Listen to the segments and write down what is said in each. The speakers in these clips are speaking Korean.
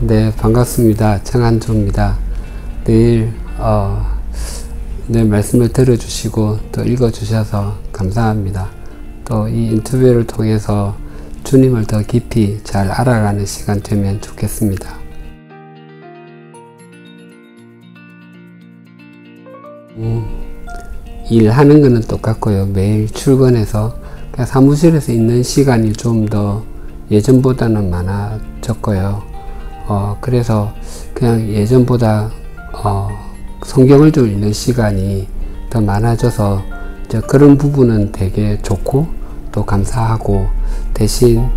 네, 반갑습니다. 정한조입니다. 내일 말씀을 들어주시고 또 읽어주셔서 감사합니다. 또 이 인터뷰를 통해서 주님을 더 깊이 잘 알아가는 시간 되면 좋겠습니다. 일하는 거는 똑같고요. 매일 출근해서 그냥 사무실에서 있는 시간이 좀 더 예전보다는 많아졌고요. 그래서 그냥 예전보다 성경을 좀 읽는 시간이 더 많아져서 이제 그런 부분은 되게 좋고 또 감사하고, 대신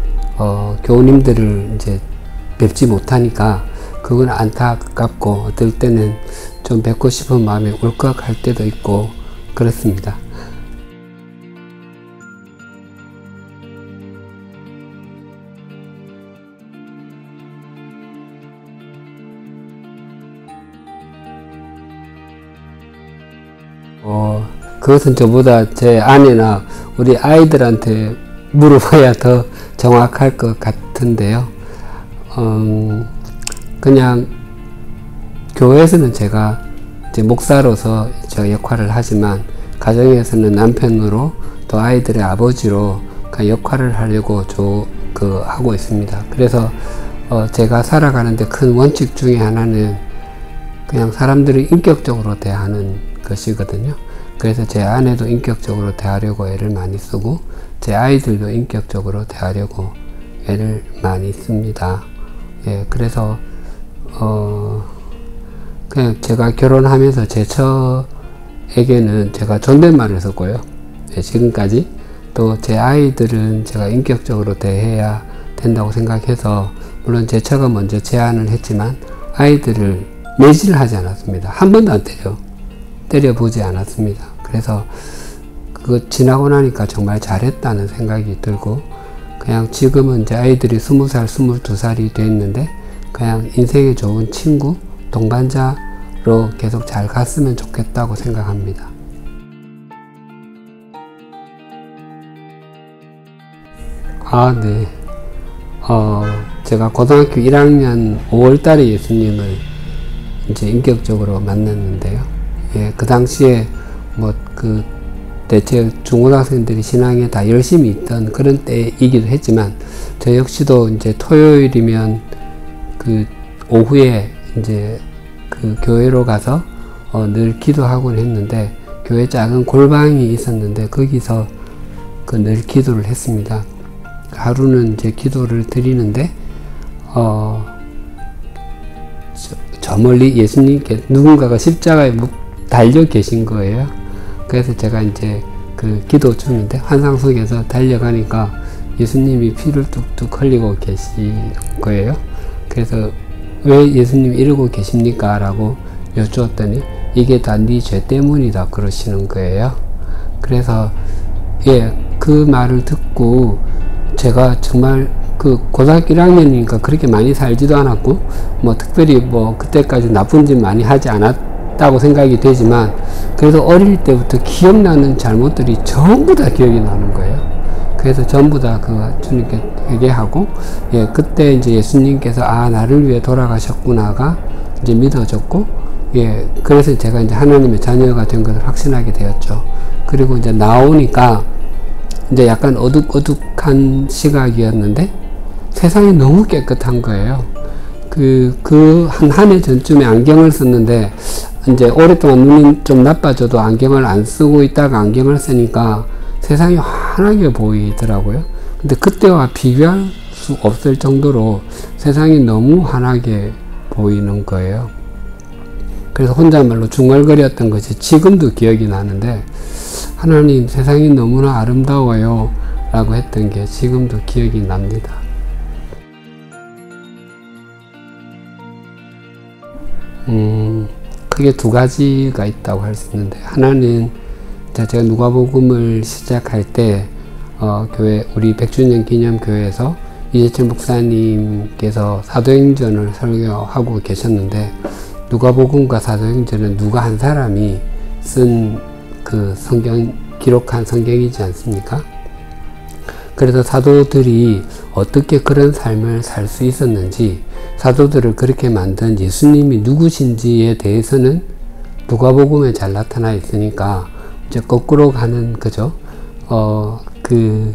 교우님들을 이제 뵙지 못하니까 그건 안타깝고 어떨 때는 좀 뵙고 싶은 마음이 울컥할 때도 있고 그렇습니다. 그것은 저보다 제 아내나 우리 아이들한테 물어봐야 더 정확할 것 같은데요. 그냥 교회에서는 제가 이제 목사로서 저 역할을 하지만 가정에서는 남편으로 또 아이들의 아버지로 그 역할을 하려고 하고 있습니다. 그래서 제가 살아가는데 큰 원칙 중에 하나는 그냥 사람들을 인격적으로 대하는 것이거든요. 그래서 제 아내도 인격적으로 대하려고 애를 많이 쓰고 제 아이들도 인격적으로 대하려고 애를 많이 씁니다. 예, 그래서 그냥 제가 결혼하면서 제 처에게는 제가 존댓말을 썼고요. 예, 지금까지 또 제 아이들은 제가 인격적으로 대해야 된다고 생각해서, 물론 제 처가 먼저 제안을 했지만 아이들을 매질을 하지 않았습니다. 한 번도 안 때려보지 않았습니다. 그래서 그거 지나고 나니까 정말 잘했다는 생각이 들고, 그냥 지금은 이제 아이들이 20살, 22살이 됐는데 그냥 인생에 좋은 친구, 동반자로 계속 잘 갔으면 좋겠다고 생각합니다. 네. 제가 고등학교 1학년 5월달에 예수님을 이제 인격적으로 만났는데요. 예, 그 당시에 대체 중고등학생들이 신앙에 다 열심히 있던 그런 때이기도 했지만, 저 역시도 이제 토요일이면 오후에 이제 교회로 가서 늘 기도하곤 했는데, 교회 작은 골방이 있었는데 거기서 늘 기도를 했습니다. 하루는 이제 기도를 드리는데 저 멀리 예수님께 누군가가 십자가에 달려 계신 거예요. 그래서 제가 이제 기도 중인데 환상 속에서 달려가니까 예수님이 피를 뚝뚝 흘리고 계신 거예요. 그래서 왜 예수님이 이러고 계십니까? 라고 여쭈었더니 이게 다 네 죄 때문이다 그러시는 거예요. 그래서 그 말을 듣고 제가 정말 고등학교 1학년이니까 그렇게 많이 살지도 않았고 특별히 그때까지 나쁜 짓 많이 하지 않았다고 생각이 되지만, 그래서 어릴 때부터 기억나는 잘못들이 전부 다 기억이 나는 거예요. 그래서 전부 다 주님께 회개하고, 그때 이제 예수님께서 나를 위해 돌아가셨구나가 이제 믿어졌고, 그래서 제가 이제 하나님의 자녀가 된 것을 확신하게 되었죠. 그리고 이제 나오니까 이제 약간 어둑어둑한 시각이었는데 세상이 너무 깨끗한 거예요. 한 해 전쯤에 안경을 썼는데 이제 오랫동안 눈이 좀 나빠져도 안경을 안 쓰고 있다가 안경을 쓰니까 세상이 환하게 보이더라고요. 근데 그때와 비교할 수 없을 정도로 세상이 너무 환하게 보이는 거예요. 그래서 혼잣말로 중얼거렸던 것이 지금도 기억이 나는데, 하나님, 세상이 너무나 아름다워요 라고 했던 게 지금도 기억이 납니다. 크게 두 가지가 있다고 할 수 있는데, 하나는 제가 누가복음을 시작할 때 교회 우리 100주년 기념교회에서 이재철 목사님께서 사도행전을 설교하고 계셨는데, 누가복음과 사도행전은 누가 한 사람이 쓴 기록한 성경이지 않습니까? 그래서 사도들이 어떻게 그런 삶을 살 수 있었는지, 사도들을 그렇게 만든 예수님이 누구신지에 대해서는 누가복음에 잘 나타나 있으니까 이제 거꾸로 가는 거죠. 그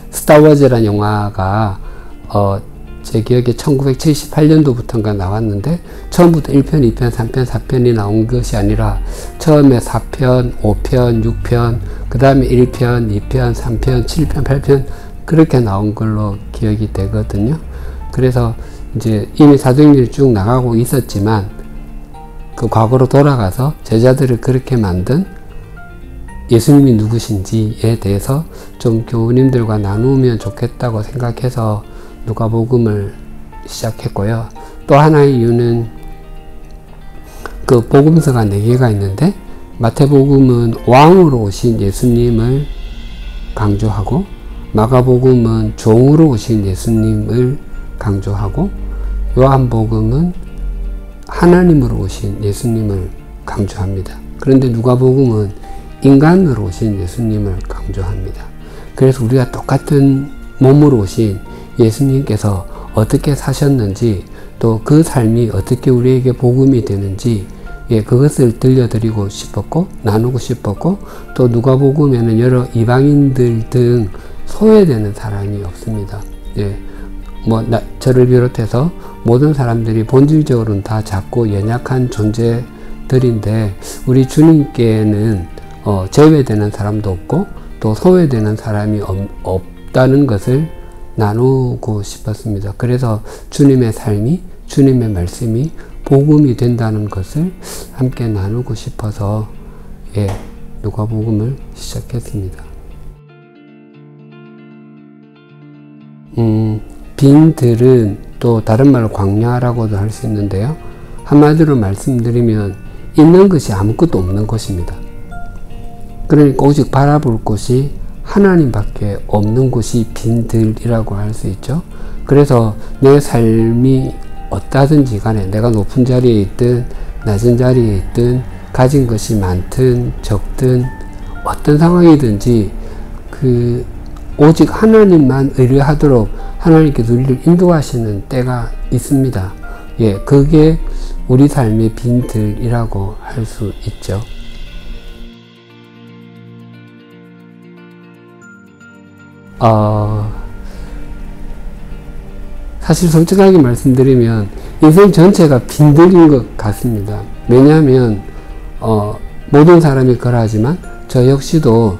스타워즈라는 영화가 제 기억에 1978년도부터인가 나왔는데, 처음부터 1편, 2편, 3편, 4편이 나온 것이 아니라 처음에 4편, 5편, 6편, 그 다음에 1편, 2편, 3편, 7편, 8편 그렇게 나온 걸로 기억이 되거든요. 그래서 이제 이미 사도행전이 쭉 나가고 있었지만 그 과거로 돌아가서 제자들을 그렇게 만든 예수님이 누구신지에 대해서 좀 교우님들과 나누면 좋겠다고 생각해서 누가복음을 시작했고요. 또 하나의 이유는 그 복음서가 4개가 있는데, 마태복음은 왕으로 오신 예수님을 강조하고, 마가복음은 종으로 오신 예수님을 강조하고, 요한복음은 하나님으로 오신 예수님을 강조합니다. 그런데 누가복음은 인간으로 오신 예수님을 강조합니다. 그래서 우리가 똑같은 몸으로 오신 예수님께서 어떻게 사셨는지, 또 그 삶이 어떻게 우리에게 복음이 되는지, 그것을 들려드리고 싶었고 나누고 싶었고, 또 누가복음에는 여러 이방인들 등 소외되는 사람이 없습니다. 저를 비롯해서 모든 사람들이 본질적으로는 다 작고 연약한 존재들인데, 우리 주님께는 제외되는 사람도 없고 또 소외되는 사람이 없다는 것을 나누고 싶었습니다. 그래서 주님의 삶이, 주님의 말씀이 복음이 된다는 것을 함께 나누고 싶어서 누가복음을 시작했습니다. 빈들은 또 다른 말로 광야라고도 할 수 있는데요. 한마디로 말씀드리면 있는 것이 아무것도 없는 것입니다. 그러니까 오직 바라볼 곳이 하나님밖에 없는 곳이 빈들이라고 할 수 있죠. 그래서 내 삶이 어떠하든지 간에, 내가 높은 자리에 있든 낮은 자리에 있든 가진 것이 많든 적든 어떤 상황이든지 오직 하나님만 의뢰하도록 하나님께서 우리를 인도하시는 때가 있습니다. 그게 우리 삶의 빈들이라고 할 수 있죠. 사실 솔직하게 말씀드리면 인생 전체가 빈들인 것 같습니다. 왜냐하면 모든 사람이 그러하지만 저 역시도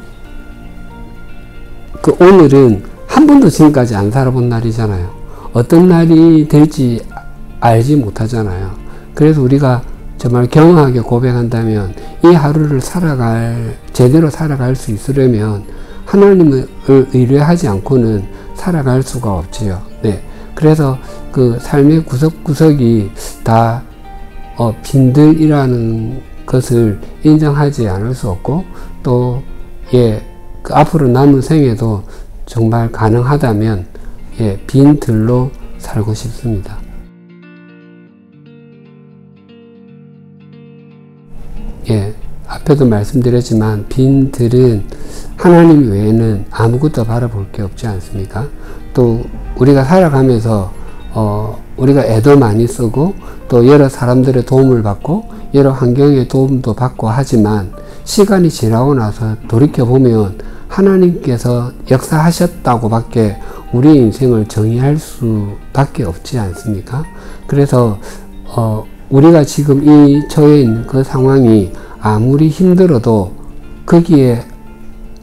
오늘은 한 번도 지금까지 안 살아본 날이잖아요. 어떤 날이 될지 알지 못하잖아요. 그래서 우리가 정말 경허하게 고백한다면 이 하루를 제대로 살아갈 수 있으려면 하나님을 의뢰하지 않고는 살아갈 수가 없지요. 그래서 그 삶의 구석구석이 다 빈들이라는 것을 인정하지 않을 수 없고, 또 그 앞으로 남은 생에도 정말 가능하다면 빈들로 살고 싶습니다. 앞에도 말씀드렸지만 빈들은 하나님 외에는 아무것도 바라볼 게 없지 않습니까? 또 우리가 살아가면서 우리가 애도 많이 쓰고 또 여러 사람들의 도움을 받고 여러 환경의 도움도 받고 하지만 시간이 지나고 나서 돌이켜보면 하나님께서 역사하셨다고 밖에 우리의 인생을 정의할 수밖에 없지 않습니까? 그래서 우리가 지금 이 처해 있는 그 상황이 아무리 힘들어도 거기에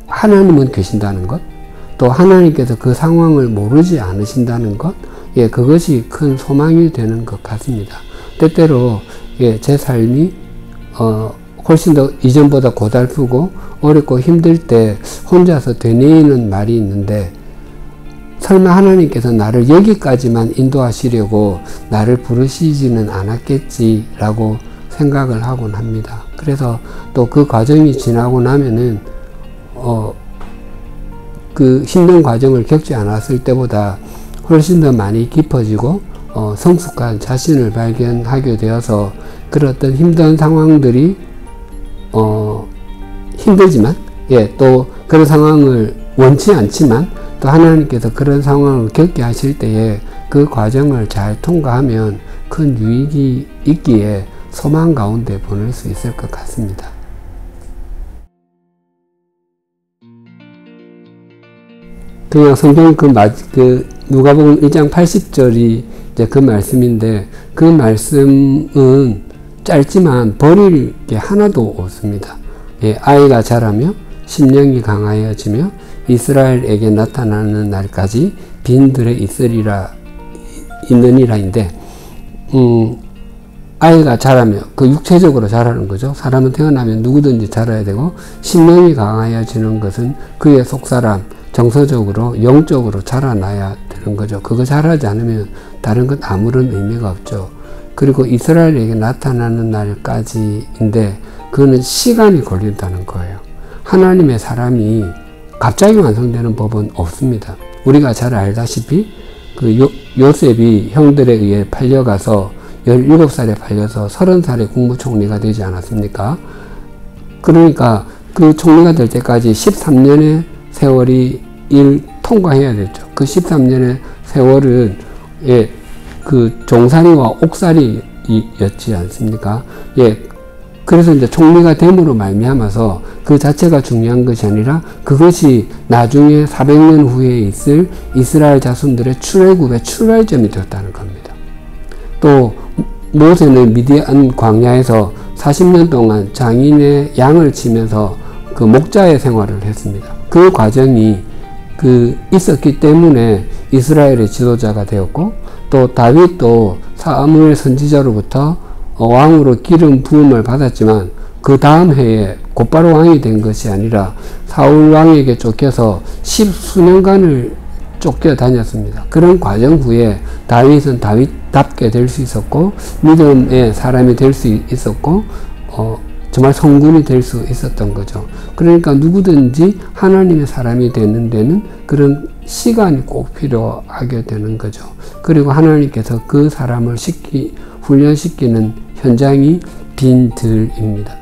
하나님은 계신다는 것, 또 하나님께서 그 상황을 모르지 않으신다는 것, 그것이 큰 소망이 되는 것 같습니다. 때때로 제 삶이 훨씬 더 이전보다 고달프고 어렵고 힘들 때 혼자서 되뇌이는 말이 있는데, 설마 하나님께서 나를 여기까지만 인도하시려고 나를 부르시지는 않았겠지라고 생각을 하곤 합니다. 그래서 또 그 과정이 지나고 나면은 그 힘든 과정을 겪지 않았을 때보다 훨씬 더 많이 깊어지고 성숙한 자신을 발견하게 되어서 그런 어떤 힘든 상황들이 힘들지만 또 그런 상황을 원치 않지만 또 하나님께서 그런 상황을 겪게 하실 때에 그 과정을 잘 통과하면 큰 유익이 있기에 소망 가운데 보낼 수 있을 것 같습니다. 그냥 성경 그 누가복음 1장 80절이 이제 그 말씀인데, 그 말씀은 짧지만 버릴 게 하나도 없습니다. 예, 아이가 자라며 심령이 강하여지며 이스라엘에게 나타나는 날까지 빈들에 있느니라인데, 아이가 자라며 그 육체적으로 자라는 거죠. 사람은 태어나면 누구든지 자라야 되고, 심령이 강하여지는 것은 그의 속사람, 정서적으로 영적으로 자라나야 되는 거죠. 그거 자라지 않으면 다른 건 아무런 의미가 없죠. 그리고 이스라엘에게 나타나는 날까지인데, 그거는 시간이 걸린다는 거예요. 하나님의 사람이 갑자기 완성되는 법은 없습니다. 우리가 잘 알다시피 그 요셉이 형들에 의해 팔려가서 17살에 팔려서 30살에 국무총리가 되지 않았습니까? 그러니까 그 총리가 될 때까지 13년의 세월이 통과해야 됐죠. 그 13년의 세월은 그 종살이와 옥살이였지 않습니까? 그래서 이제 총리가 됨으로 말미암아서 그 자체가 중요한 것이 아니라 그것이 나중에 400년 후에 있을 이스라엘 자손들의 출애굽의 출발점이 되었다는 겁니다. 또 모세는 미디안 광야에서 40년 동안 장인의 양을 치면서 그 목자의 생활을 했습니다. 그 과정이 있었기 때문에 이스라엘의 지도자가 되었고, 또 다윗도 사무엘 선지자로부터 왕으로 기름 부음을 받았지만 그 다음 해에 곧바로 왕이 된 것이 아니라 사울 왕에게 쫓겨서 10수년간을 쫓겨 다녔습니다. 그런 과정 후에 다윗은 다윗답게 될 수 있었고, 믿음의 사람이 될 수 있었고, 정말 성군이 될 수 있었던 거죠. 그러니까 누구든지 하나님의 사람이 되는 데는 그런 시간이 꼭 필요하게 되는 거죠. 그리고 하나님께서 그 사람을 훈련시키는 현장이 빈들입니다.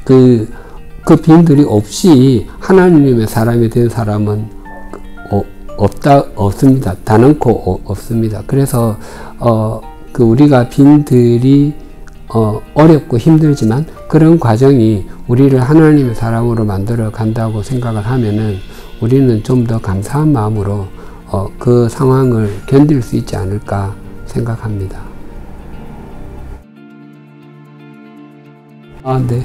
그 빈들이 없이 하나님의 사람이 된 사람은 없습니다. 단언코 없습니다. 그래서 우리가 빈들이 어렵고 힘들지만 그런 과정이 우리를 하나님의 사람으로 만들어 간다고 생각을 하면은 우리는 좀 더 감사한 마음으로 그 상황을 견딜 수 있지 않을까 생각합니다. 네.